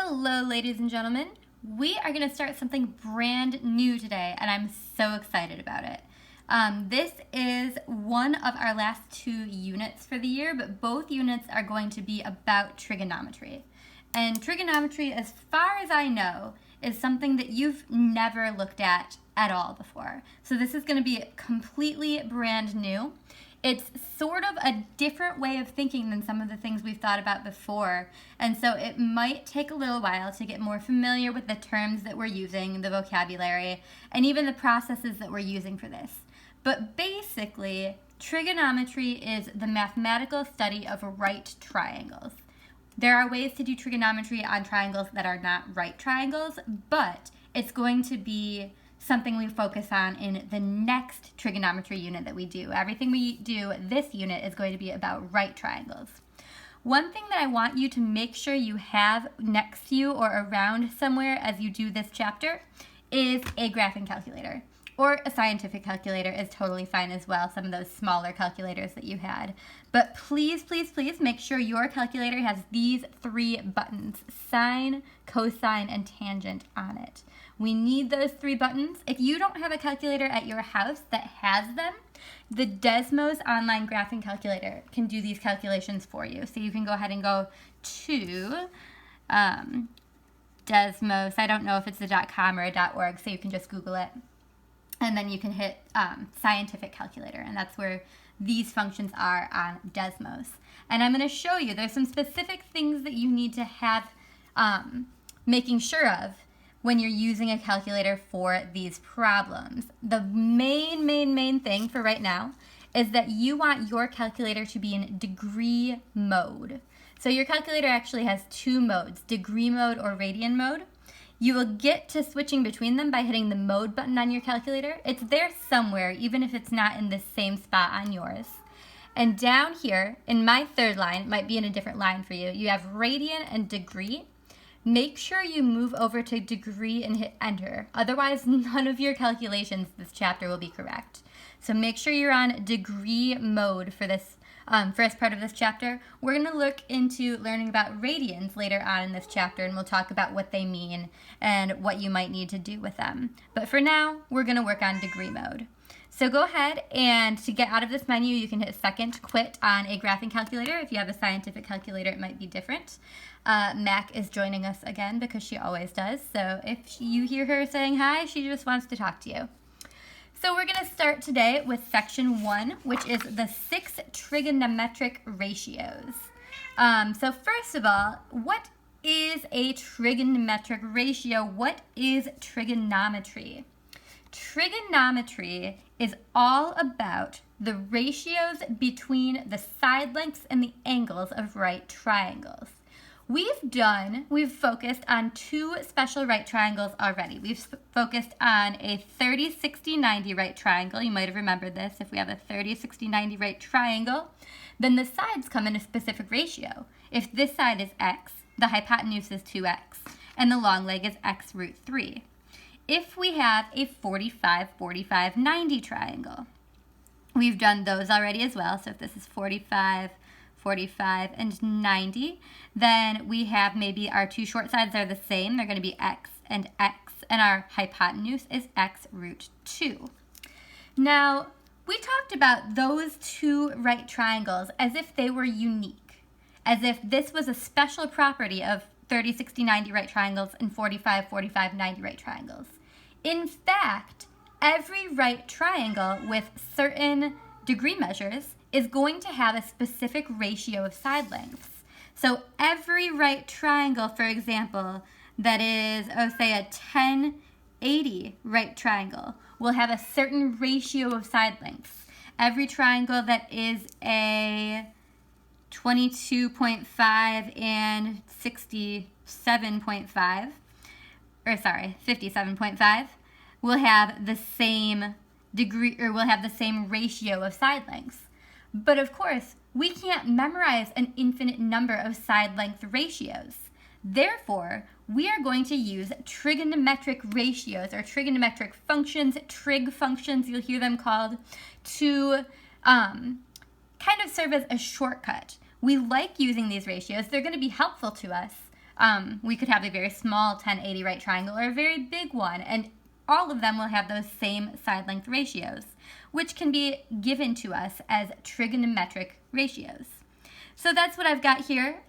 Hello, ladies and gentlemen. We are going to start something brand new today, and I'm so excited about it. This is one of our last 2 units for the year, but both units are going to be about trigonometry. And trigonometry, as far as I know, is something that you've never looked at all before. So this is going to be completely brand new. It's sort of a different way of thinking than some of the things we've thought about before. And so it might take a little while to get more familiar with the terms that we're using, the vocabulary, and even the processes that we're using for this. But basically, trigonometry is the mathematical study of right triangles. There are ways to do trigonometry on triangles that are not right triangles, but it's going to be something we focus on in the next trigonometry unit that we do. Everything we do this unit is going to be about right triangles. One thing that I want you to make sure you have next to you or around somewhere as you do this chapter is a graphing calculator. Or a scientific calculator is totally fine as well, some of those smaller calculators that you had. But please, please, please make sure your calculator has these 3 buttons, sine, cosine, and tangent on it. We need those 3 buttons. If you don't have a calculator at your house that has them, the Desmos online graphing calculator can do these calculations for you. So you can go ahead and go to Desmos. I don't know if it's a .com or a .org, so you can just Google it. And then you can hit scientific calculator, and that's where these functions are on Desmos. And I'm going to show you, there's some specific things that you need to have making sure of when you're using a calculator for these problems. The main thing for right now is that you want your calculator to be in degree mode. So your calculator actually has 2 modes, degree mode or radian mode. You will get to switching between them by hitting the mode button on your calculator. It's there somewhere, even if it's not in the same spot on yours. And down here, in my 3rd line, it might be in a different line for you, you have radian and degree. Make sure you move over to degree and hit enter. Otherwise, none of your calculations this chapter will be correct. So make sure you're on degree mode for this first part of this chapter. We're going to look into learning about radians later on in this chapter, and we'll talk about what they mean and what you might need to do with them. But for now, we're going to work on degree mode. So go ahead, and to get out of this menu, you can hit second quit on a graphing calculator. If you have a scientific calculator, it might be different. Mac is joining us again because she always does. So if you hear her saying hi, she just wants to talk to you. So we're going to start today with section 1, which is the 6 trigonometric ratios. So first of all, what is a trigonometric ratio? What is trigonometry? Trigonometry is all about the ratios between the side lengths and the angles of right triangles. We've focused on 2 special right triangles already. We've focused on a 30, 60, 90 right triangle. You might have remembered this. If we have a 30, 60, 90 right triangle, then the sides come in a specific ratio. If this side is x, the hypotenuse is 2x, and the long leg is x root 3. If we have a 45, 45, 90 triangle, we've done those already as well. So if this is 45, 45, and 90, then we have maybe our 2 short sides are the same. They're going to be x, and our hypotenuse is x root 2. Now, we talked about those 2 right triangles as if they were unique, as if this was a special property of 30, 60, 90 right triangles and 45, 45, 90 right triangles. In fact, every right triangle with certain degree measures is going to have a specific ratio of side lengths. So every right triangle, for example, that is, say a 1080 right triangle will have a certain ratio of side lengths. Every triangle that is a 22.5 and 57.5 will have the same degree, or will have the same ratio of side lengths. But of course, we can't memorize an infinite number of side length ratios. Therefore, we are going to use trigonometric ratios, or trigonometric functions, trig functions, you'll hear them called, to kind of serve as a shortcut. We like using these ratios. They're going to be helpful to us, We could have a very small 1080 right triangle or a very big one, and all of them will have those same side length ratios, which can be given to us as trigonometric ratios. So that's what I've got here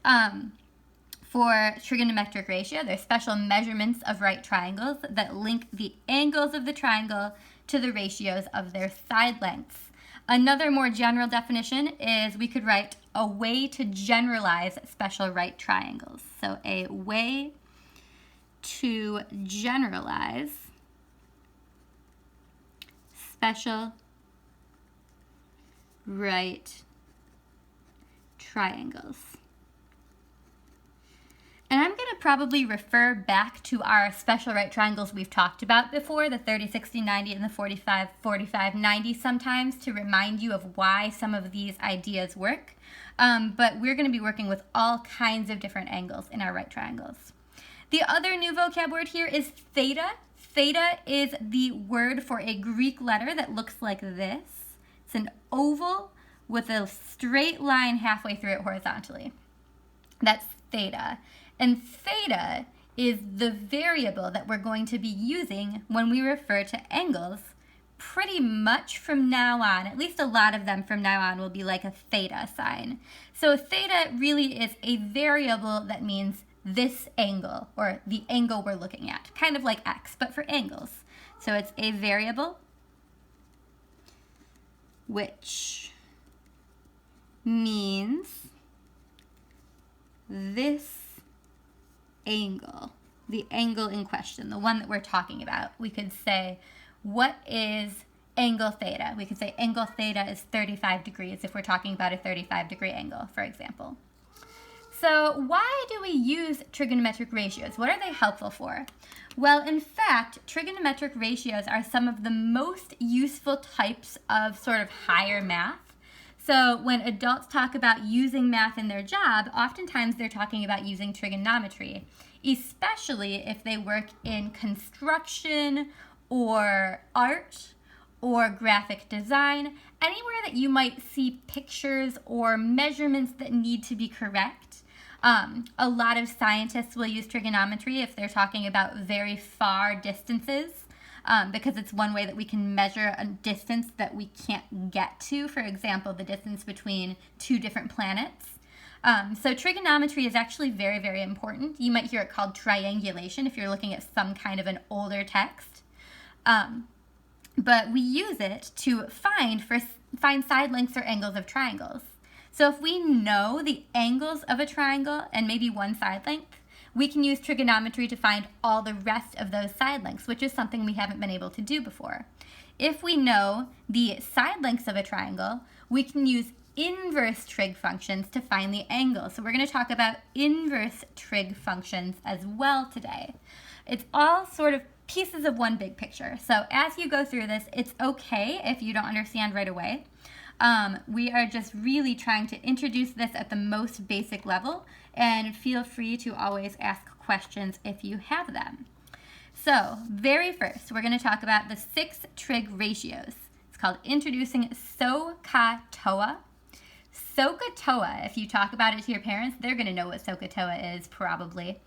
for trigonometric ratio. There's special measurements of right triangles that link the angles of the triangle to the ratios of their side lengths. Another more general definition is we could write a way to generalize special right triangles. So a way to generalize special right triangles. And I'm going to probably refer back to our special right triangles we've talked about before, the 30, 60, 90, and the 45, 45, 90 sometimes, to remind you of why some of these ideas work. But we're going to be working with all kinds of different angles in our right triangles. The other new vocab word here is theta. Theta is the word for a Greek letter that looks like this. It's an oval with a straight line halfway through it horizontally. That's theta. And theta is the variable that we're going to be using when we refer to angles pretty much from now on. At least a lot of them from now on will be like a theta sign. So theta really is a variable that means this angle, or the angle we're looking at, kind of like x, but for angles. So it's a variable which means this angle, the angle in question, the one that we're talking about. We could say, what is angle theta? We could say angle theta is 35 degrees if we're talking about a 35-degree angle, for example. So why do we use trigonometric ratios? What are they helpful for? Well, in fact, trigonometric ratios are some of the most useful types of sort of higher math. So when adults talk about using math in their job, oftentimes they're talking about using trigonometry, especially if they work in construction or art or graphic design, anywhere that you might see pictures or measurements that need to be correct. A lot of scientists will use trigonometry if they're talking about very far distances, because it's one way that we can measure a distance that we can't get to. For example, the distance between two different planets. So trigonometry is actually very, very important. You might hear it called triangulation if you're looking at some kind of an older text. But we use it to find side lengths or angles of triangles. So if we know the angles of a triangle and maybe one side length, we can use trigonometry to find all the rest of those side lengths, which is something we haven't been able to do before. If we know the side lengths of a triangle, we can use inverse trig functions to find the angles. So we're going to talk about inverse trig functions as well today. It's all sort of pieces of one big picture. So as you go through this, it's okay if you don't understand right away. We are just really trying to introduce this at the most basic level, and feel free to always ask questions if you have them. So, very first, we're going to talk about the 6 trig ratios. It's called Introducing SOHCAHTOA. SOHCAHTOA, if you talk about it to your parents, they're going to know what SOHCAHTOA is probably.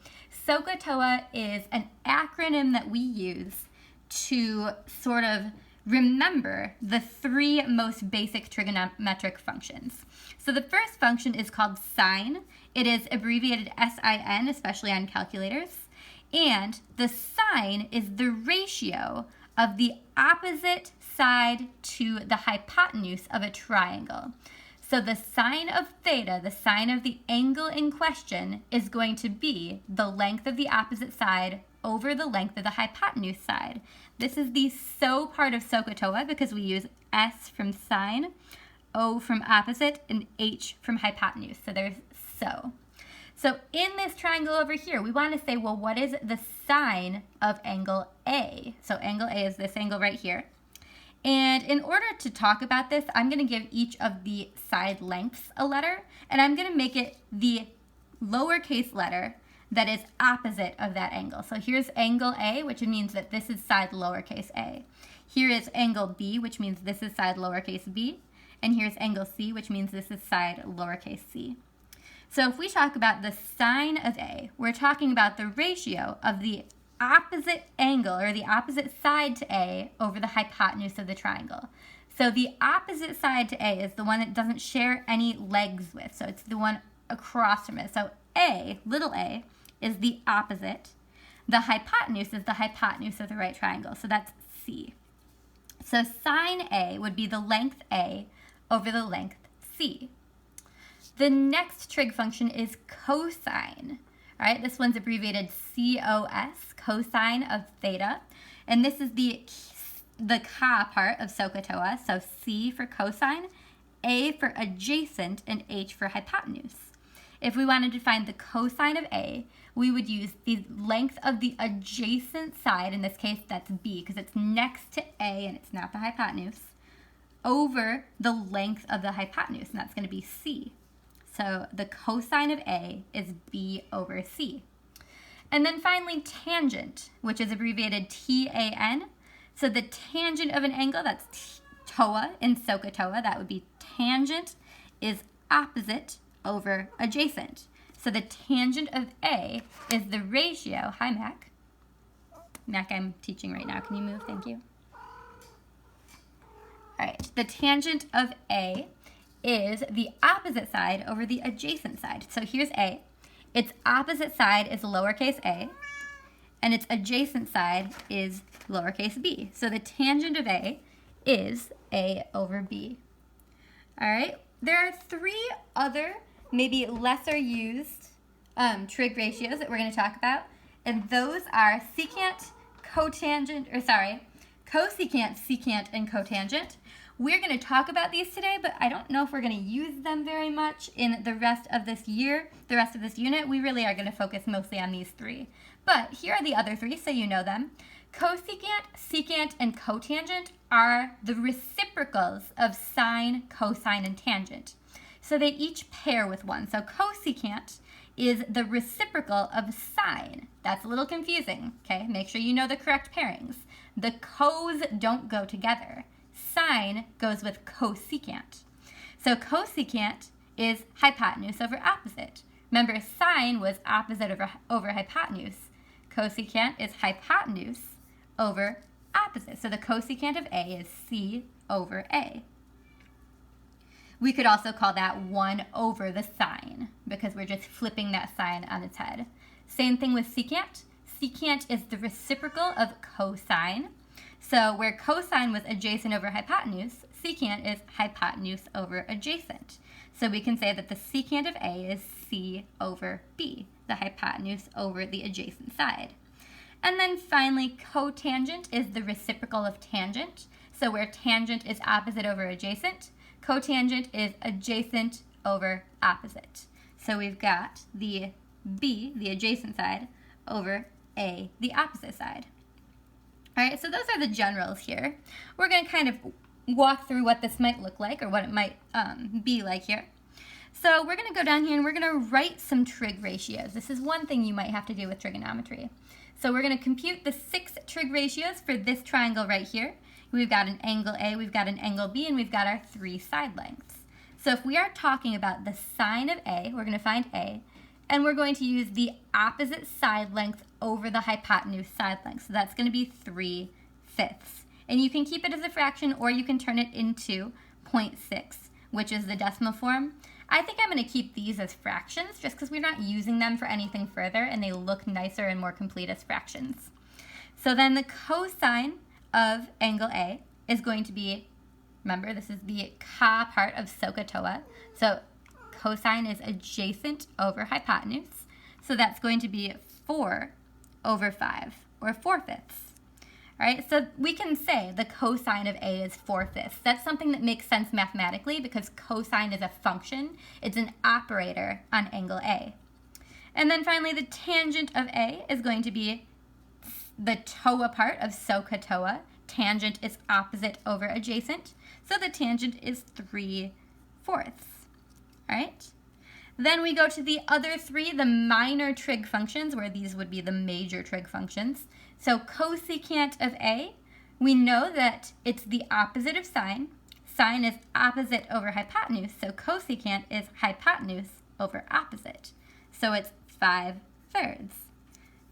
SOHCAHTOA is an acronym that we use to sort of remember the 3 most basic trigonometric functions. So the first function is called sine. It is abbreviated SIN, especially on calculators. And the sine is the ratio of the opposite side to the hypotenuse of a triangle. So the sine of theta, the sine of the angle in question, is going to be the length of the opposite side over the length of the hypotenuse side. This is the SO part of SOHCAHTOA because we use S from sine, O from opposite, and H from hypotenuse. So there's SO. So in this triangle over here, we want to say, well, what is the sine of angle A? So angle A is this angle right here. And in order to talk about this, I'm going to give each of the side lengths a letter, and I'm going to make it the lowercase letter that is opposite of that angle. So here's angle A, which means that this is side lowercase a. Here is angle B, which means this is side lowercase b. And here's angle C, which means this is side lowercase c. So if we talk about the sine of A, we're talking about the ratio of the opposite angle or the opposite side to A over the hypotenuse of the triangle. So the opposite side to A is the one that doesn't share any legs with. So it's the one across from it. So A, little a, is the opposite. The hypotenuse is the hypotenuse of the right triangle. So that's C. So sine A would be the length A over the length C. The next trig function is cosine. All right, this one's abbreviated COS, cosine of theta. And this is the ka part of SOHCAHTOA. So C for cosine, A for adjacent, and H for hypotenuse. If we wanted to find the cosine of A, we would use the length of the adjacent side, in this case that's B because it's next to A and it's not the hypotenuse, over the length of the hypotenuse, and that's going to be C. So the cosine of A is B over C. And then finally tangent, which is abbreviated TAN. So the tangent of an angle, that's TOA in SOHCAHTOA, that would be tangent is opposite over adjacent. So the tangent of A is the ratio, hi Mac. Mac, I'm teaching right now, can you move, thank you. All right, the tangent of A is the opposite side over the adjacent side. So here's A, its opposite side is lowercase a, and its adjacent side is lowercase b. So the tangent of A is A over B. All right, there are three other, maybe lesser used trig ratios that we're going to talk about, and those are cosecant, secant, and cotangent. We're going to talk about these today, but I don't know if we're going to use them very much in the rest of this year, the rest of this unit. We really are going to focus mostly on these three. But here are the other three, so you know them. Cosecant, secant, and cotangent are the reciprocals of sine, cosine, and tangent. So they each pair with one. So cosecant is the reciprocal of sine. That's a little confusing, okay? Make sure you know the correct pairings. The cos don't go together. Sine goes with cosecant. So cosecant is hypotenuse over opposite. Remember, sine was opposite over hypotenuse. Cosecant is hypotenuse over opposite. So the cosecant of A is C over A. We could also call that 1 over the sine because we're just flipping that sign on its head. Same thing with secant. Secant is the reciprocal of cosine. So where cosine was adjacent over hypotenuse, secant is hypotenuse over adjacent. So we can say that the secant of A is C over B, the hypotenuse over the adjacent side. And then finally, cotangent is the reciprocal of tangent. So where tangent is opposite over adjacent, cotangent is adjacent over opposite. So we've got the B, the adjacent side, over A, the opposite side. All right, so those are the generals here. We're going to kind of walk through what this might look like or what it might be like here. So we're going to go down here and we're going to write some trig ratios. This is one thing you might have to do with trigonometry. So we're going to compute the 6 trig ratios for this triangle right here. We've got an angle A, we've got an angle B, and we've got our 3 side lengths. So if we are talking about the sine of A, we're going to find A, and we're going to use the opposite side length over the hypotenuse side length. So that's going to be 3/5. And you can keep it as a fraction or you can turn it into 0.6, which is the decimal form. I think I'm going to keep these as fractions just because we're not using them for anything further and they look nicer and more complete as fractions. So then the cosine of angle A is going to be, remember this is the ka part of SOHCAHTOA, so cosine is adjacent over hypotenuse, so that's going to be 4 over 5, or 4/5. All right, so we can say the cosine of A is 4/5. That's something that makes sense mathematically because cosine is a function. It's an operator on angle A. And then finally, the tangent of A is going to be the TOA part of SOHCAHTOA. Tangent is opposite over adjacent, so the tangent is 3/4. All right? Then we go to the other 3, the minor trig functions, where these would be the major trig functions. So cosecant of A, we know that it's the opposite of sine. Sine is opposite over hypotenuse, so cosecant is hypotenuse over opposite. So it's 5/3.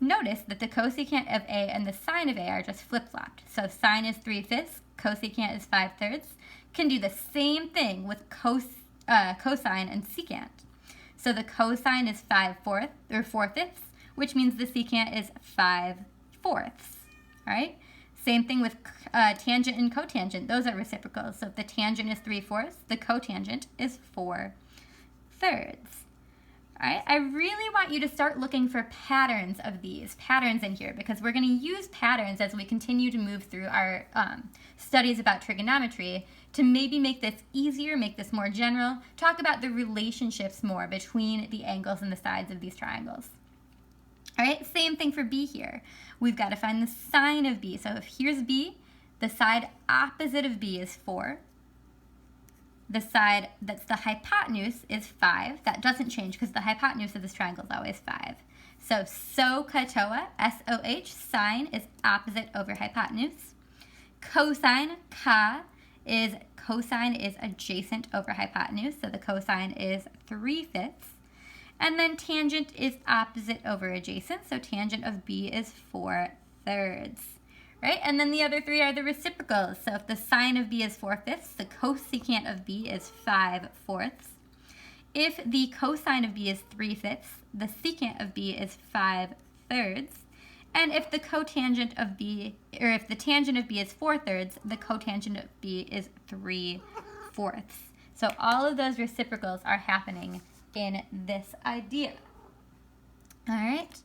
Notice that the cosecant of A and the sine of A are just flip-flopped. So if sine is 3/5, cosecant is 5/3. Can do the same thing with cosine and secant. So the cosine is 5/4 or 4/5, which means the secant is 5/4. All right. Same thing with tangent and cotangent. Those are reciprocals. So if the tangent is 3/4, the cotangent is 4/3. All right. I really want you to start looking for patterns of these, patterns in here, because we're going to use patterns as we continue to move through our studies about trigonometry to maybe make this easier, make this more general, talk about the relationships more between the angles and the sides of these triangles. All right, same thing for B here. We've got to find the sine of B. So if here's B, the side opposite of B is 4. The side that's the hypotenuse is 5. That doesn't change because the hypotenuse of this triangle is always 5. So SOHCAHTOA, S-O-H, sine is opposite over hypotenuse. Cosine, cosine is adjacent over hypotenuse, so the cosine is 3/5. And then tangent is opposite over adjacent, so tangent of B is 4/3. Right? And then the other three are the reciprocals. So if the sine of B is 4/5, the cosecant of B is 5/4. If the cosine of B is 3/5, the secant of B is 5/3. And if the cotangent of B, or if the tangent of B is 4/3, the cotangent of B is 3/4. So all of those reciprocals are happening in this idea. All right.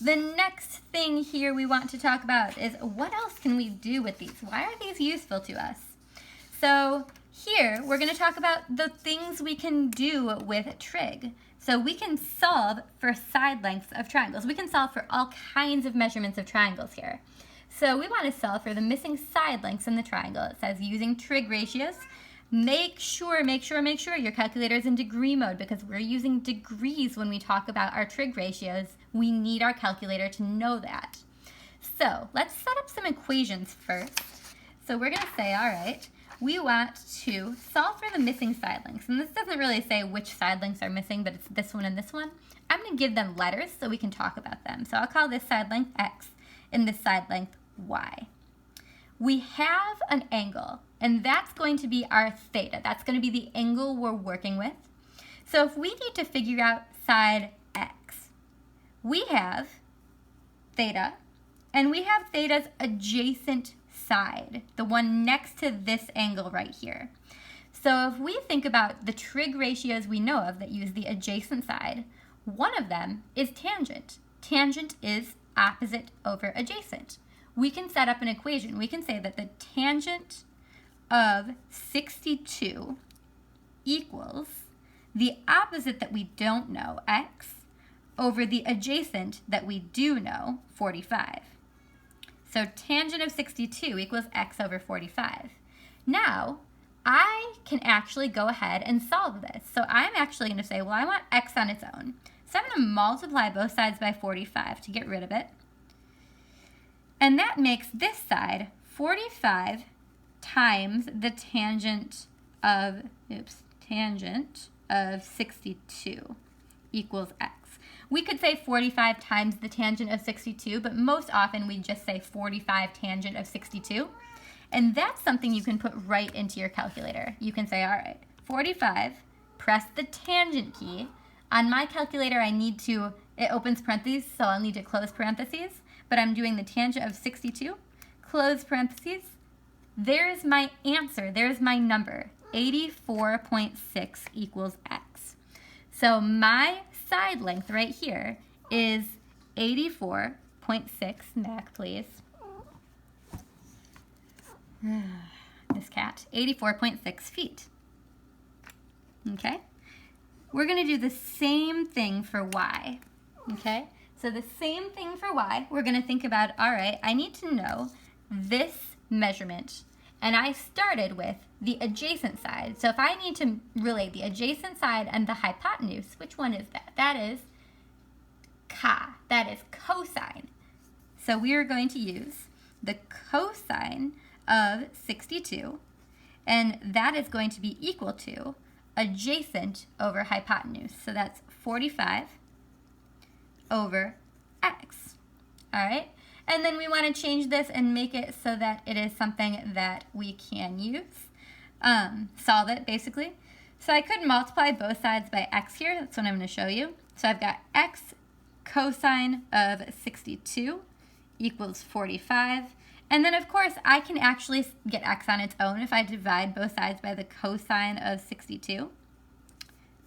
The next thing here we want to talk about is what else can we do with these? Why are these useful to us? So here we're going to talk about the things we can do with trig. So we can solve for side lengths of triangles. We can solve for all kinds of measurements of triangles here. So we want to solve for the missing side lengths in the triangle. It says using trig ratios. Make sure your calculator is in degree mode because we're using degrees when we talk about our trig ratios. We need our calculator to know that. So let's set up some equations first. So we're going to say, all right, we want to solve for the missing side lengths. And this doesn't really say which side lengths are missing, but it's this one and this one. I'm going to give them letters so we can talk about them. So I'll call this side length X and this side length Y. We have an angle, and that's going to be our theta. That's going to be the angle we're working with. So if we need to figure out side X, we have theta, and we have theta's adjacent side, the one next to this angle right here. So if we think about the trig ratios we know of that use the adjacent side, one of them is tangent. Tangent is opposite over adjacent. We can set up an equation. We can say that the tangent of 62 equals the opposite that we don't know, x, over the adjacent that we do know, 45. So tangent of 62 equals x over 45. Now, I can actually go ahead and solve this. So I'm actually going to say, well, I want x on its own. So I'm going to multiply both sides by 45 to get rid of it. And that makes this side 45 times the tangent of 62 equals x. We could say 45 times the tangent of 62, but most often we just say 45 tangent of 62. And that's something you can put right into your calculator. You can say, all right, 45, press the tangent key. On my calculator, it opens parentheses, so I'll need to close parentheses. But I'm doing the tangent of 62, close parentheses. There's my answer. There's my number. 84.6 equals x. So my side length right here is 84.6. Mac, please. This cat. 84.6 feet. Okay? We're going to do the same thing for y. Okay? So the same thing for y, we're going to think about, all right, I need to know this measurement. And I started with the adjacent side. So if I need to relate the adjacent side and the hypotenuse, which one is that? That is that is cosine. So we are going to use the cosine of 62, and that is going to be equal to adjacent over hypotenuse. So that's 45 over x. All right? And then we want to change this and make it so that it is something that we can use. Solve it, basically. So I could multiply both sides by x here. That's what I'm going to show you. So I've got x cosine of 62 equals 45. And then, of course, I can actually get x on its own if I divide both sides by the cosine of 62.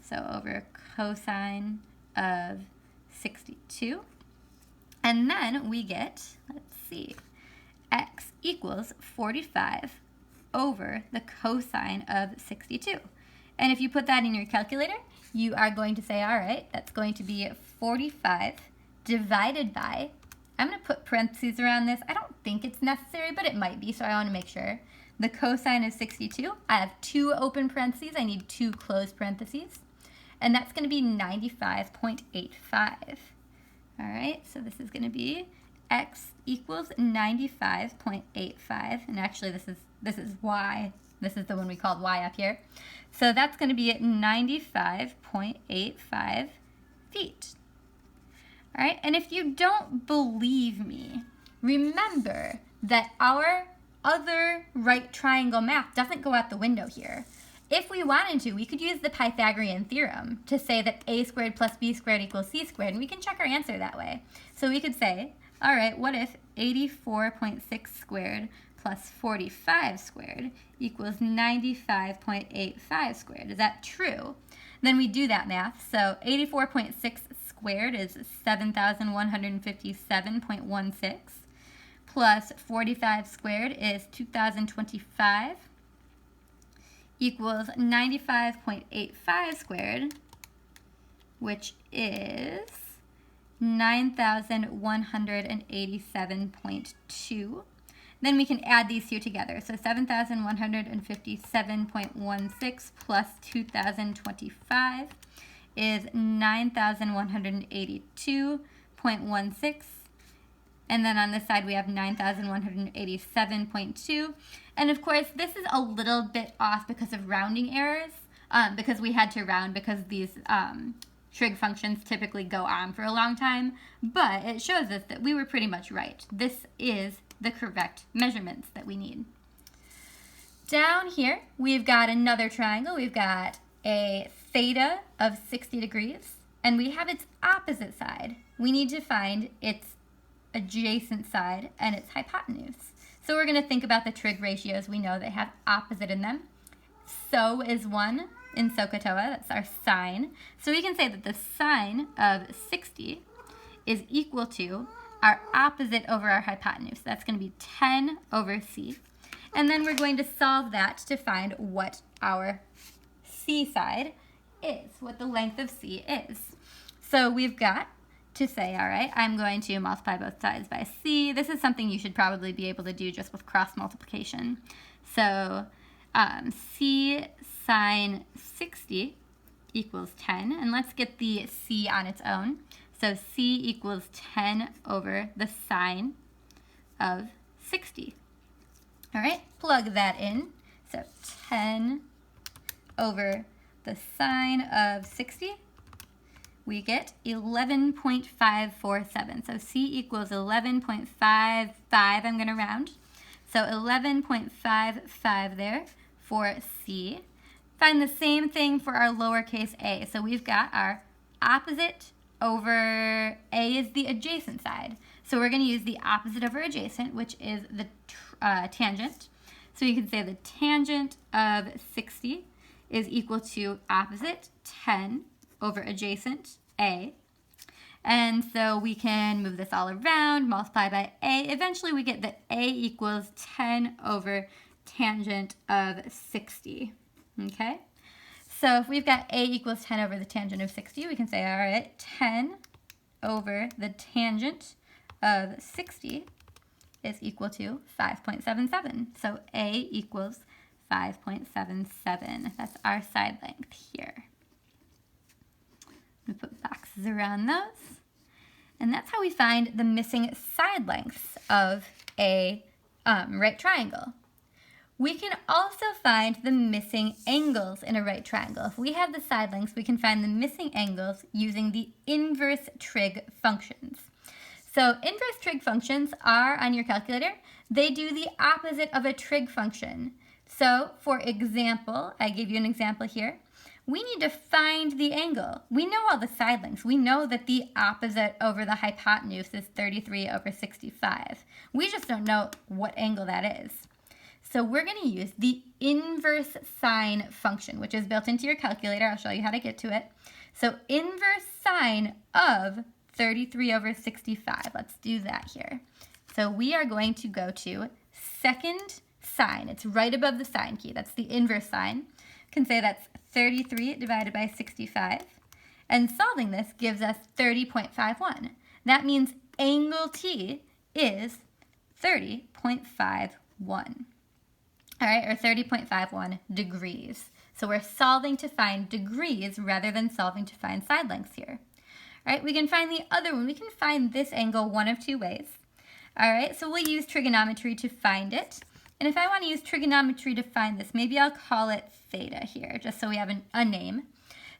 So over cosine of 62. And then we get, let's see, x equals 45 over the cosine of 62. And if you put that in your calculator, you are going to say, all right, that's going to be 45 divided by, I'm going to put parentheses around this. I don't think it's necessary, but it might be, so I want to make sure. The cosine of 62, I have 2 open parentheses. I need 2 closed parentheses. And that's going to be 95.85. All right, so this is going to be x equals 95.85. And actually, this is y. This is the one we called y up here. So that's going to be at 95.85 feet. All right, and if you don't believe me, remember that our other right triangle math doesn't go out the window here. If we wanted to, we could use the Pythagorean theorem to say that a squared plus b squared equals c squared, and we can check our answer that way. So we could say, all right, what if 84.6 squared plus 45 squared equals 95.85 squared? Is that true? Then we do that math. So 84.6 squared is 7,157.16 plus 45 squared is 2,025 equals 95.85 squared, which is 9,187.2. Then we can add these two together. So 7,157.16 plus 2,025 is 9,182.16. And then on this side we have 9,187.2. And of course this is a little bit off because of rounding errors, because we had to round because these trig functions typically go on for a long time. But it shows us that we were pretty much right. This is the correct measurements that we need. Down here we've got another triangle. We've got a theta of 60 degrees, and we have its opposite side. We need to find its adjacent side and its hypotenuse. So we're going to think about the trig ratios we know that have opposite in them. So is 1 in SOHCAHTOA, that's our sine. So we can say that the sine of 60 is equal to our opposite over our hypotenuse. That's going to be 10 over c. And then we're going to solve that to find what our c side is, what the length of c is. So we've got to say, all right, I'm going to multiply both sides by c. This is something you should probably be able to do just with cross multiplication. So c sine 60 equals 10. And let's get the c on its own. So c equals 10 over the sine of 60. All right, plug that in. So 10 over the sine of 60, we get 11.547. So c equals 11.55. I'm going to round. So 11.55 there for c. Find the same thing for our lowercase a. So we've got our opposite over a is the adjacent side. So we're going to use the opposite over adjacent, which is the tangent. So you can say the tangent of 60 is equal to opposite 10 over adjacent a. And so we can move this all around, multiply by a. Eventually we get that a equals 10 over tangent of 60. Okay? So if we've got a equals 10 over the tangent of 60, we can say, all right, 10 over the tangent of 60 is equal to 5.77. So a equals 5.77. That's our side length here. We put boxes around those. And that's how we find the missing side lengths of a right triangle. We can also find the missing angles in a right triangle. If we have the side lengths, we can find the missing angles using the inverse trig functions. So inverse trig functions are on your calculator. They do the opposite of a trig function. So for example, I gave you an example here. We need to find the angle. We know all the side lengths. We know that the opposite over the hypotenuse is 33 over 65. We just don't know what angle that is. So we're going to use the inverse sine function, which is built into your calculator. I'll show you how to get to it. So inverse sine of 33 over 65. Let's do that here. So we are going to go to second sine. It's right above the sine key. That's the inverse sine. You can say that's 33 divided by 65. And solving this gives us 30.51. That means angle T is 30.51. All right, or 30.51 degrees. So we're solving to find degrees rather than solving to find side lengths here. All right, we can find the other one. We can find this angle one of two ways. All right, so we'll use trigonometry to find it. And if I want to use trigonometry to find this, maybe I'll call it theta here, just so we have a name.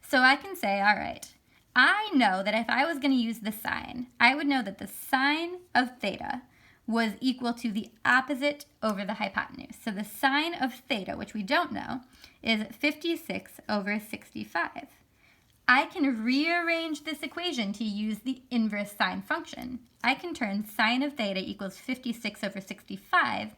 So I can say, all right, I know that if I was going to use the sine, I would know that the sine of theta was equal to the opposite over the hypotenuse. So the sine of theta, which we don't know, is 56 over 65. I can rearrange this equation to use the inverse sine function. I can turn sine of theta equals 56 over 65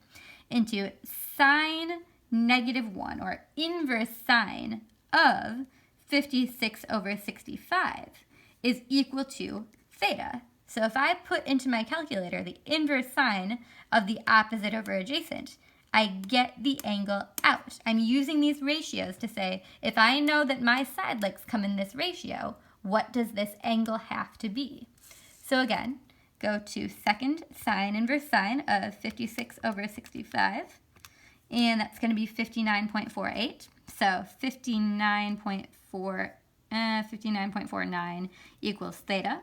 into sine -1, or inverse sine of 56 over 65 is equal to theta. So if I put into my calculator the inverse sine of the opposite over adjacent, I get the angle out. I'm using these ratios to say, if I know that my side lengths come in this ratio, what does this angle have to be? So again, go to second sine inverse sine of 56 over 65, and that's going to be 59.48. So 59.49 equals theta.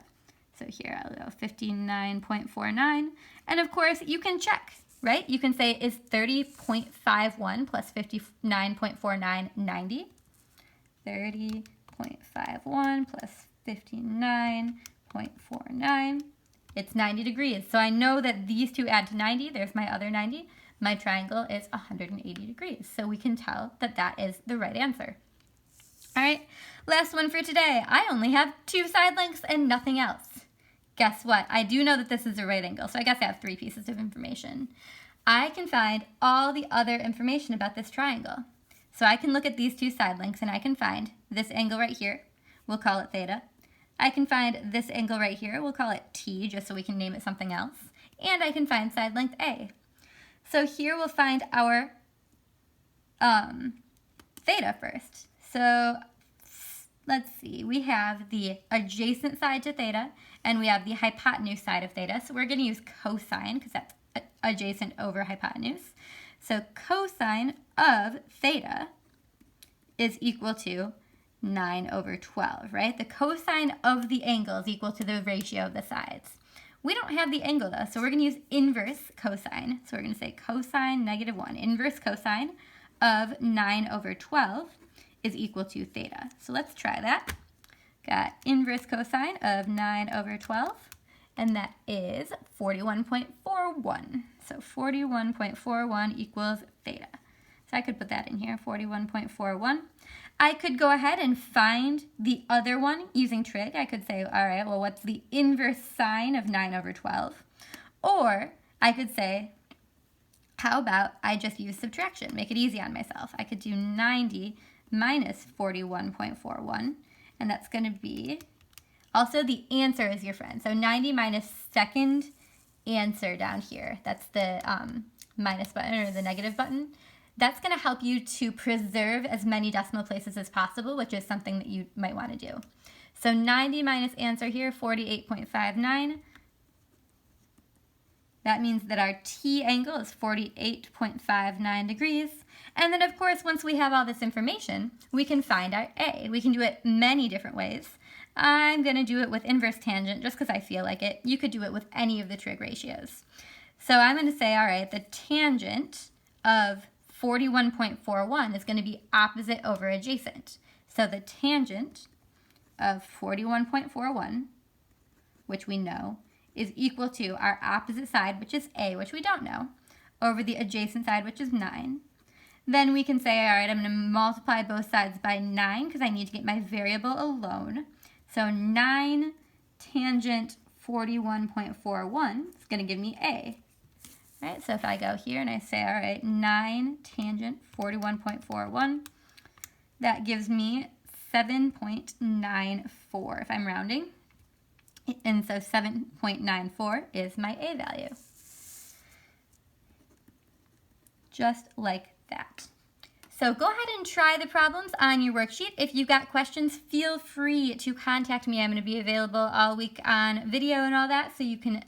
So here I'll go 59.49. And of course, you can check, right? You can say, is 30.51 plus 59.49 90? 30.51 plus 59.49. It's 90 degrees. So I know that these two add to 90. There's my other 90. My triangle is 180 degrees. So we can tell that that is the right answer. All right, last one for today. I only have two side lengths and nothing else. Guess what? I do know that this is a right angle, so I guess I have three pieces of information. I can find all the other information about this triangle. So I can look at these two side lengths and I can find this angle right here. We'll call it theta. I can find this angle right here. We'll call it T, just so we can name it something else. And I can find side length A. So here we'll find our theta first. So let's see, we have the adjacent side to theta, and we have the hypotenuse side of theta. So we're going to use cosine, because that's adjacent over hypotenuse. So cosine of theta is equal to 9 over 12, right? The cosine of the angle is equal to the ratio of the sides. We don't have the angle, though, so we're going to use inverse cosine. So we're going to say cosine -1. Inverse cosine of 9 over 12 is equal to theta. So let's try that. Got inverse cosine of 9 over 12, and that is 41.41. So 41.41 equals theta. So I could put that in here, 41.41. I could go ahead and find the other one using trig. I could say, all right, well, what's the inverse sine of 9 over 12? Or I could say, how about I just use subtraction, make it easy on myself. I could do 90 minus 41.41, and that's going to be, also the answer is your friend. So 90 minus second answer down here. That's the minus button or the negative button. That's going to help you to preserve as many decimal places as possible, which is something that you might want to do. So 90 minus answer here, 48.59. That means that our T angle is 48.59 degrees. And then, of course, once we have all this information, we can find our A. We can do it many different ways. I'm going to do it with inverse tangent just because I feel like it. You could do it with any of the trig ratios. So I'm going to say, all right, the tangent of 41.41 is going to be opposite over adjacent. So the tangent of 41.41, which we know, is equal to our opposite side, which is A, which we don't know, over the adjacent side, which is 9. Then we can say, all right, I'm going to multiply both sides by 9 because I need to get my variable alone. So 9 tangent 41.41 is going to give me A. All right, so if I go here and I say, all right, 9 tangent 41.41, that gives me 7.94 if I'm rounding. And so 7.94 is my A value. Just like that. So go ahead and try the problems on your worksheet. If you've got questions, feel free to contact me. I'm going to be available all week on video and all that, so you can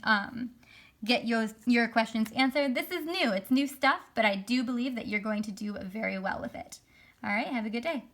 get your questions answered. This is new. It's new stuff, but I do believe that you're going to do very well with it. All right, have a good day.